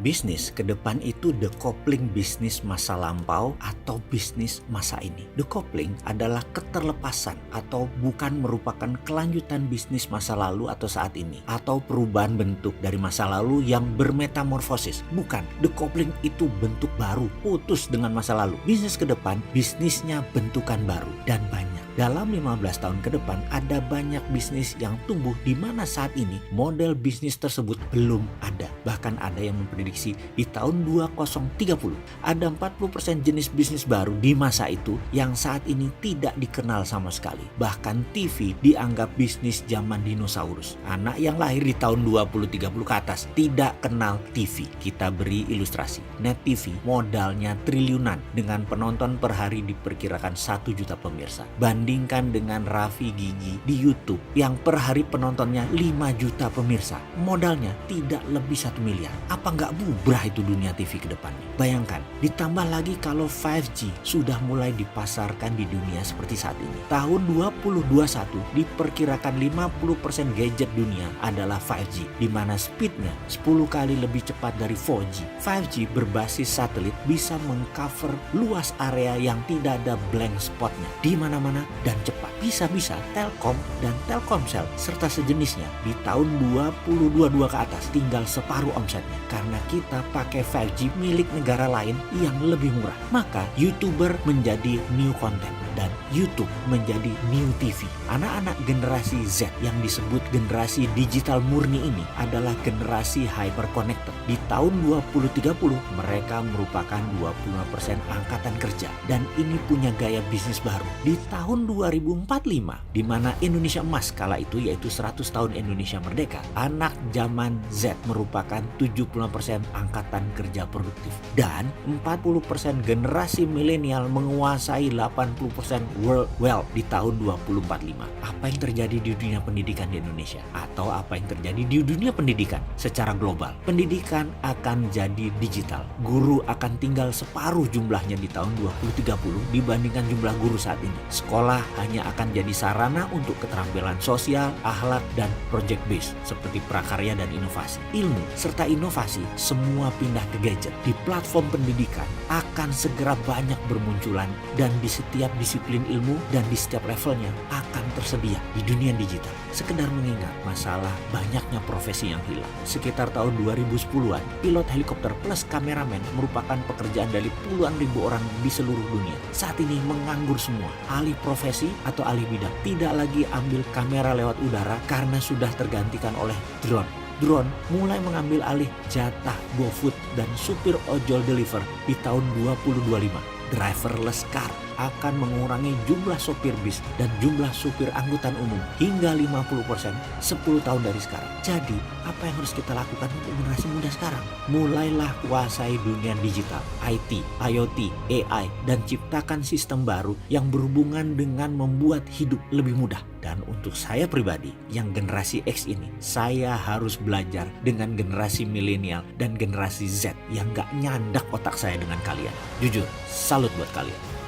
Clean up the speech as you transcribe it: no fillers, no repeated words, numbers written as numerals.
Bisnis ke depan itu decoupling bisnis masa lampau atau bisnis masa ini. Decoupling adalah keterlepasan atau bukan merupakan kelanjutan bisnis masa lalu atau saat ini, atau perubahan bentuk dari masa lalu yang bermetamorfosis. Bukan, decoupling itu bentuk baru, putus dengan masa lalu. Bisnis ke depan, bisnisnya bentukan baru dan banyak. Dalam 15 tahun ke depan ada banyak bisnis yang tumbuh di mana saat ini model bisnis tersebut belum ada. Bahkan ada yang memprediksi di tahun 2030 ada 40% jenis bisnis baru di masa itu yang saat ini tidak dikenal sama sekali. Bahkan TV dianggap bisnis zaman dinosaurus. Anak yang lahir di tahun 2030 ke atas tidak kenal TV. Kita beri ilustrasi. Net TV modalnya triliunan dengan penonton per hari diperkirakan 1 juta pemirsa. Bandingkan dengan Raffi Gigi di YouTube yang per hari penontonnya 5 juta pemirsa. Modalnya tidak lebih 1 miliar. Apa nggak bubrah itu dunia TV ke depannya? Bayangkan, ditambah lagi kalau 5G sudah mulai dipasarkan di dunia seperti saat ini. Tahun 2021 diperkirakan 50% gadget dunia adalah 5G, di mana speednya 10 kali lebih cepat dari 4G. 5G berbasis satelit bisa mengcover luas area yang tidak ada blank spotnya di mana-mana dan cepat. Bisa-bisa Telkom dan Telkomsel serta sejenisnya di tahun 2022 ke atas tinggal separuh omsetnya karena kita pakai 5G milik negara lain yang lebih murah. Maka YouTuber menjadi new content dan YouTube menjadi new TV. Anak-anak generasi Z yang disebut generasi digital murni ini adalah generasi hyper connected. Di tahun 2030 mereka merupakan 25% angkatan kerja dan ini punya gaya bisnis baru. Di tahun 2045 di mana Indonesia emas kala itu yaitu 100 tahun Indonesia merdeka, anak zaman Z merupakan 75% angkatan kerja produktif dan 40% generasi milenial menguasai 80% world wealth di tahun 2045. Apa yang terjadi di dunia pendidikan di Indonesia atau apa yang terjadi di dunia pendidikan secara global? Pendidikan akan jadi digital. Guru akan tinggal separuh jumlahnya di tahun 2030 dibandingkan jumlah guru saat ini. Sekolah hanya akan jadi sarana untuk keterampilan sosial, akhlak, dan project based seperti prakarya dan inovasi. Ilmu serta inovasi semua pindah ke gadget. Di platform pendidikan akan segera banyak bermunculan dan di setiap disiplin ilmu dan di setiap levelnya akan tersedia di dunia digital. Sekedar mengingat masalah banyaknya profesi yang hilang. Sekitar tahun 2010-an, pilot helikopter plus kameramen merupakan pekerjaan dari puluhan ribu orang di seluruh dunia. Saat ini menganggur semua. Alih profesi atau alih bidang. Tidak lagi ambil kamera lewat udara karena sudah tergantikan oleh drone. Drone mulai mengambil alih jatah GoFood dan supir ojol deliver di tahun 2025. Driverless car akan mengurangi jumlah sopir bis dan jumlah supir angkutan umum hingga 50% 10 tahun dari sekarang. Jadi, apa yang harus kita lakukan untuk generasi muda sekarang? Mulailah kuasai dunia digital, IT, IoT, AI, dan ciptakan sistem baru yang berhubungan dengan membuat hidup lebih mudah. Dan untuk saya pribadi, yang generasi X ini, saya harus belajar dengan generasi milenial dan generasi Z yang gak nyandak otak saya dengan kalian. Jujur, salut buat kalian.